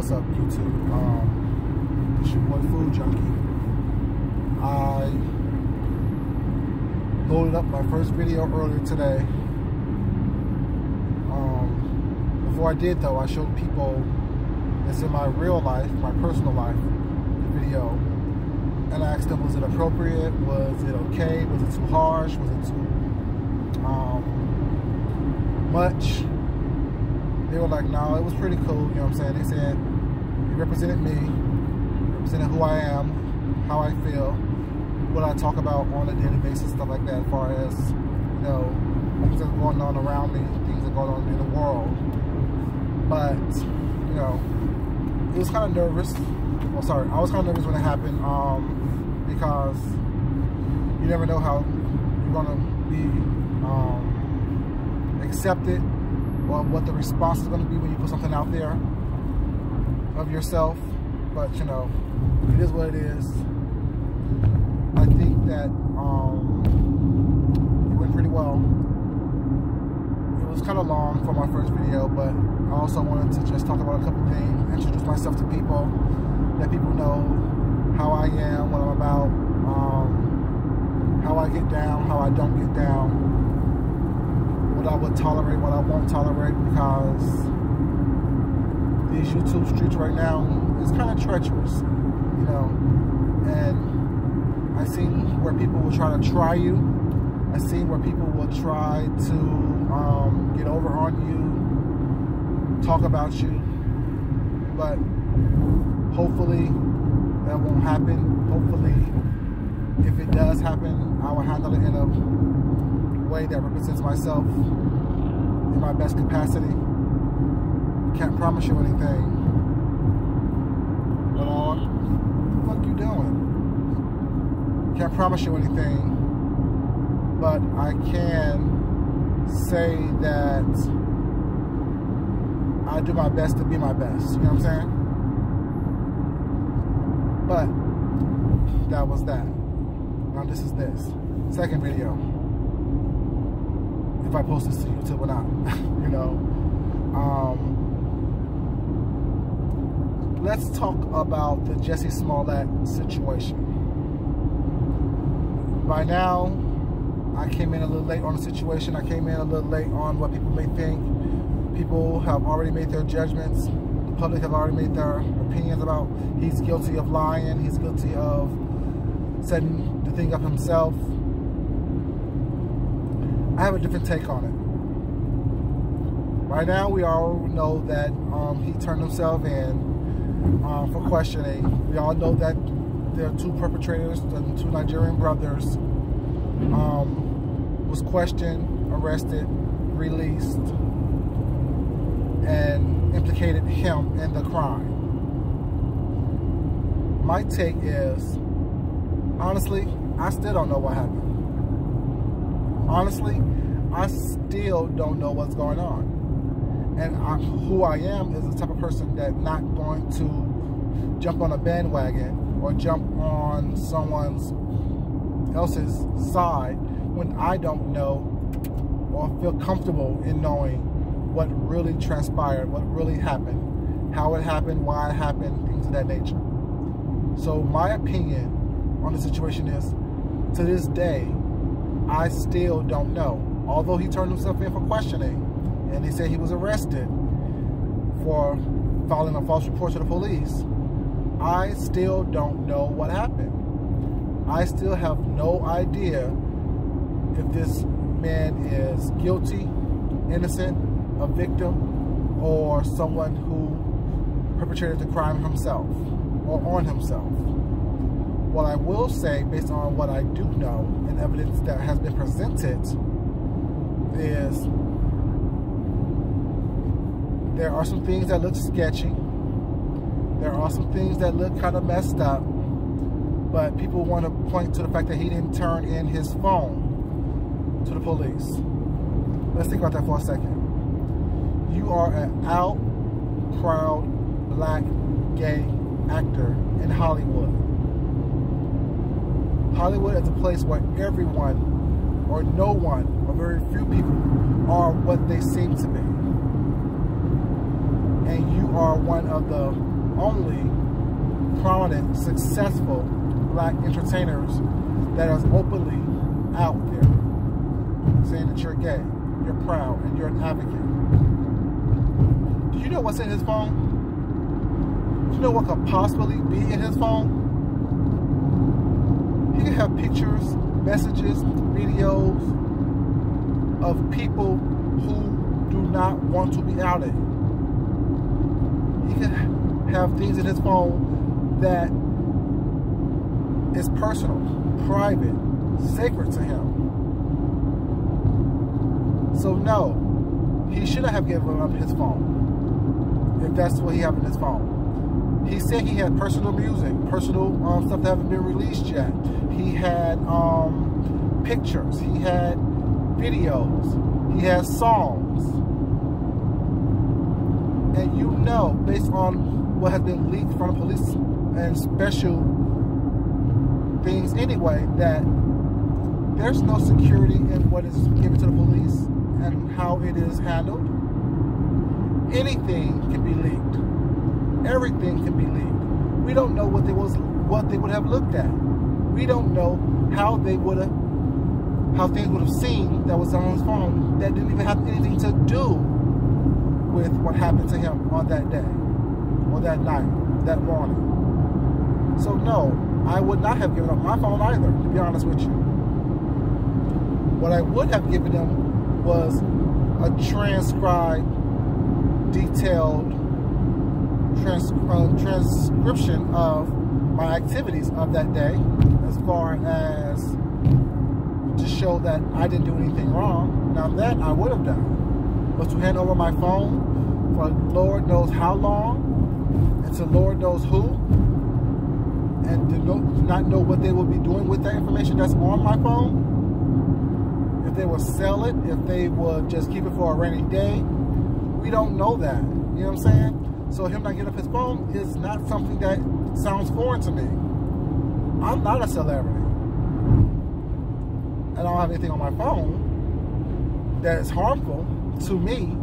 What's up, YouTube? It's your boy Food Junkie. I loaded up my first video earlier today. Before I did though, I showed people it's in my real life, my personal life video, and I asked them, was it appropriate? Was it okay? Was it too harsh? Was it too much? They were like, no, it was pretty cool, you know what I'm saying? They said it represented me, represented who I am, how I feel, what I talk about on a daily basis, stuff like that, as far as, you know, things that are going on around me, things that are going on in the world. But, you know, it was kind of nervous. Well, sorry, I was kind of nervous when it happened, because you never know how you're going to be accepted, or what the response is going to be when you put something out there of yourself. But, you know, it is what it is. I think that it went pretty well. It was kind of long for my first video, but I also wanted to just talk about a couple things, introduce myself to people, let people know how I am, what I'm about, how I get down, how I don't get down, what I would tolerate, what I won't tolerate, because these YouTube streets right now is kind of treacherous, you know, and I've seen where people will try to try you. I've seen where people will try to get over on you, talk about you, but hopefully that won't happen. Hopefully, if it does happen, I will handle it in a way that represents myself in my best capacity. Can't promise you anything, but what the fuck you doing? Can't promise you anything, but I can say that I do my best to be my best. You know what I'm saying? But that was that. Now this is this second video. If I post this to YouTube or not, you know. Let's talk about the Jessie Smollett situation. By now, I came in a little late on the situation. I came in a little late on what people may think. People have already made their judgments. The public have already made their opinions about he's guilty of lying. He's guilty of setting the thing up himself. I have a different take on it. Right now, we all know that he turned himself in for questioning. We all know that there are two perpetrators, the two Nigerian brothers, was questioned, arrested, released, and implicated him in the crime. My take is, honestly, I still don't know what happened. Honestly, I still don't know what's going on. And who I am is the type of person that's not going to jump on a bandwagon or jump on someone else's side when I don't know or feel comfortable in knowing what really transpired, what really happened, how it happened, why it happened, things of that nature. So my opinion on the situation is, to this day, I still don't know. Although he turned himself in for questioning, and they said he was arrested for filing a false report to the police, I still don't know what happened. I still have no idea if this man is guilty, innocent, a victim, or someone who perpetrated the crime himself or on himself. What I will say, based on what I do know and evidence that has been presented, is there are some things that look sketchy. There are some things that look kind of messed up. But people want to point to the fact that he didn't turn in his phone to the police. Let's think about that for a second. You are an out, proud, black, gay actor in Hollywood. Hollywood is a place where everyone, or no one, or very few people are what they seem to be. And you are one of the only prominent, successful black entertainers that is openly out there saying that you're gay, you're proud, and you're an advocate. Do you know what's in his phone? Do you know what could possibly be in his phone? He could have pictures, messages, videos of people who do not want to be outed. He could have things in his phone that is personal, private, sacred to him. So no, he shouldn't have given up his phone, if that's what he had in his phone. He said he had personal music, personal stuff that haven't been released yet. He had pictures, he had videos, he had songs. And you know, based on what has been leaked from the police and special things anyway, that there's no security in what is given to the police and how it is handled. Anything can be leaked. Everything can be leaked. We don't know what they would have looked at. We don't know how things would have seen that was on his phone that didn't even have anything to do with what happened to him on that day, or that night, that morning. So no, I would not have given up my phone either, to be honest with you. What I would have given him was a transcribed, detailed transcription of my activities of that day, as far as to show that I didn't do anything wrong. Now that I would have done. But to hand over my phone for Lord knows how long, and to Lord knows who, and to not know what they will be doing with that information that's on my phone, if they will sell it, if they will just keep it for a rainy day, we don't know that. You know what I'm saying? So him not getting up his phone is not something that sounds foreign to me. I'm not a celebrity. I don't have anything on my phone that is harmful to me,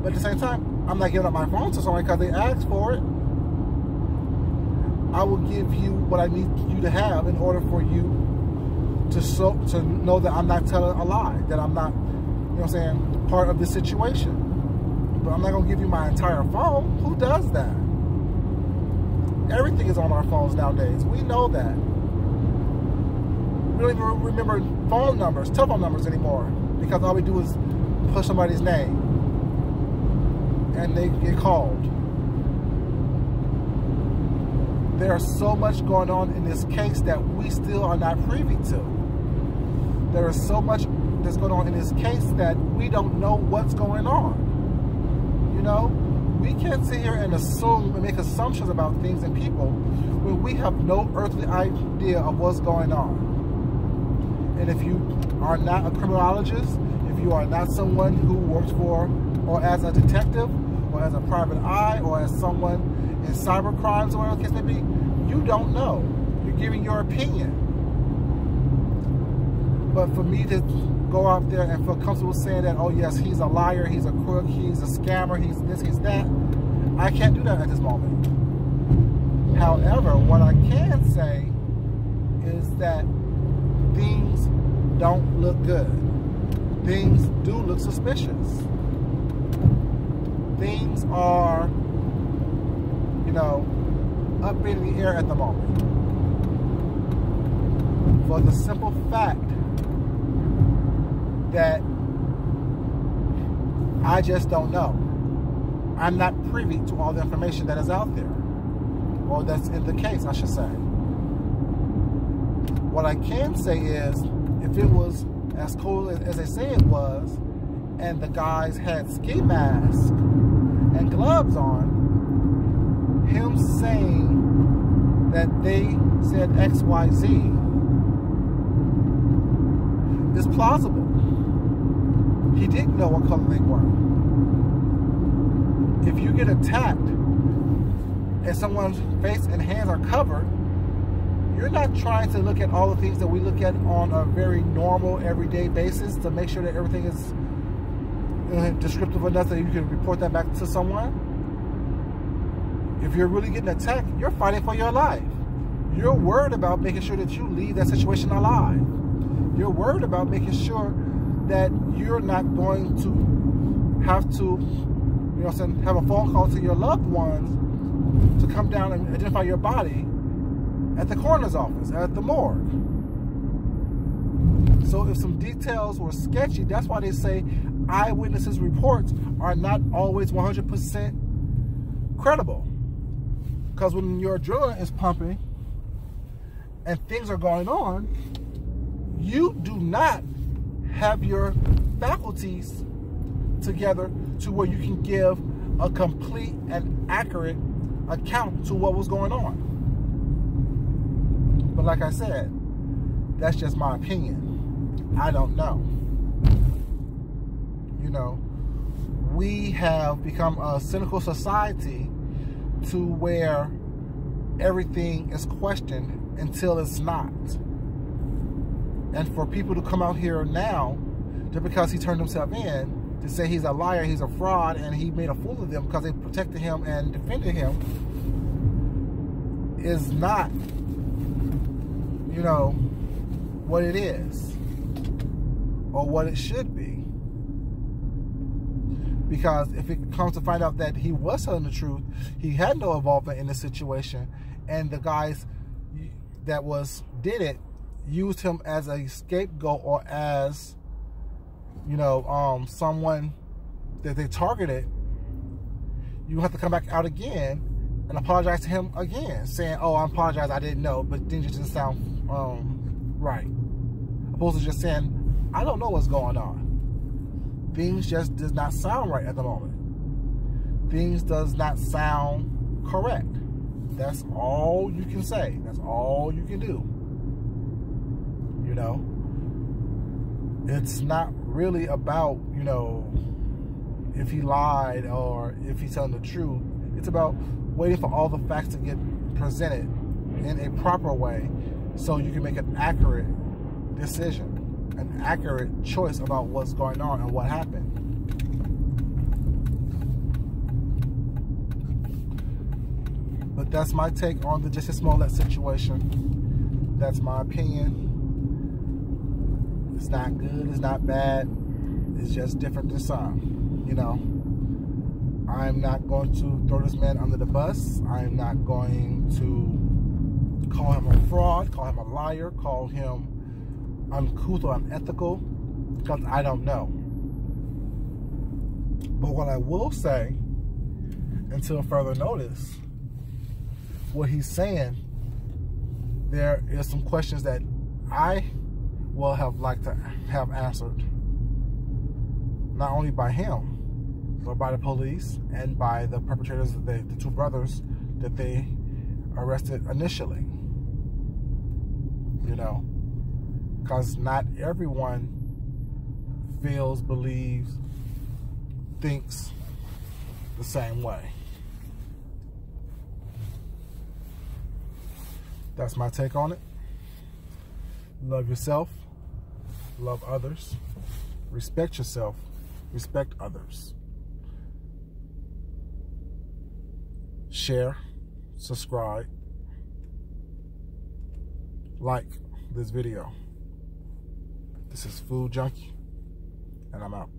but at the same time, I'm not giving up my phone to someone because they asked for it. I will give you what I need you to have in order for you to know that I'm not telling a lie, that I'm not, you know what I'm saying, part of this situation. But I'm not going to give you my entire phone. Who does that? Everything is on our phones nowadays. We know that. We don't even remember phone numbers, telephone numbers anymore, because all we do is push somebody's name and they get called. There's so much going on in this case that we still are not privy to. There is so much that's going on in this case that we don't know what's going on. You know, we can't sit here and assume and make assumptions about things and people when we have no earthly idea of what's going on. And if you are not a criminologist, if you are not someone who works for, or as a detective, or as a private eye, or as someone in cyber crimes, or whatever the case may be, you don't know. You're giving your opinion. But for me to go out there and feel comfortable saying that, oh yes, he's a liar, he's a crook, he's a scammer, he's this, he's that, I can't do that at this moment. However, what I can say is that things don't look good. Things do look suspicious. Things are, you know, up in the air at the moment. For the simple fact that I just don't know. I'm not privy to all the information that is out there, or that's in the case, I should say. What I can say is, if it was as cool as they say it was, and the guys had ski masks and gloves on, him saying that they said XYZ is plausible. He didn't know what color they were. If you get attacked and someone's face and hands are covered, you're not trying to look at all the things that we look at on a very normal, everyday basis to make sure that everything is descriptive enough that you can report that back to someone. If you're really getting attacked, you're fighting for your life. You're worried about making sure that you leave that situation alive. You're worried about making sure that you're not going to have to, you know what I'm saying, have a phone call to your loved ones to come down and identify your body at the coroner's office, at the morgue. So if some details were sketchy, that's why they say eyewitnesses' reports are not always 100% credible. Because when your adrenaline is pumping and things are going on, you do not have your faculties together to where you can give a complete and accurate account to what was going on. But like I said, that's just my opinion. I don't know. You know, we have become a cynical society to where everything is questioned until it's not. And for people to come out here now, just because he turned himself in, to say he's a liar, he's a fraud, and he made a fool of them because they protected him and defended him, is not, you know, what it is or what it should be. Because if it comes to find out that he was telling the truth, he had no involvement in the situation, and the guys that did it used him as a scapegoat or as, you know, someone that they targeted, you have to come back out again and apologize to him again, saying, oh, I apologize, I didn't know, but then it just doesn't sound right. Opposed to just saying, I don't know what's going on. Things just does not sound right at the moment. Things does not sound correct. That's all you can say. That's all you can do. You know, it's not really about, you know, if he lied or if he's telling the truth. It's about waiting for all the facts to get presented in a proper way so you can make an accurate decision, an accurate choice about what's going on and what happened. But that's my take on the Jessie Smollett situation. That's my opinion. It's not good, it's not bad. It's just different than some, you know. I'm not going to throw this man under the bus. I'm not going to call him a fraud, call him a liar, call him uncouth or unethical, because I don't know. But what I will say, until further notice, what he's saying, there is some questions that I will have liked to have answered, not only by him, but by the police and by the perpetrators, the two brothers that they arrested initially. You know, because not everyone feels, believes, thinks the same way. That's my take on it. Love yourself, love others, respect yourself, respect others. Share, subscribe, like this video. This is Food Junkie, and I'm out.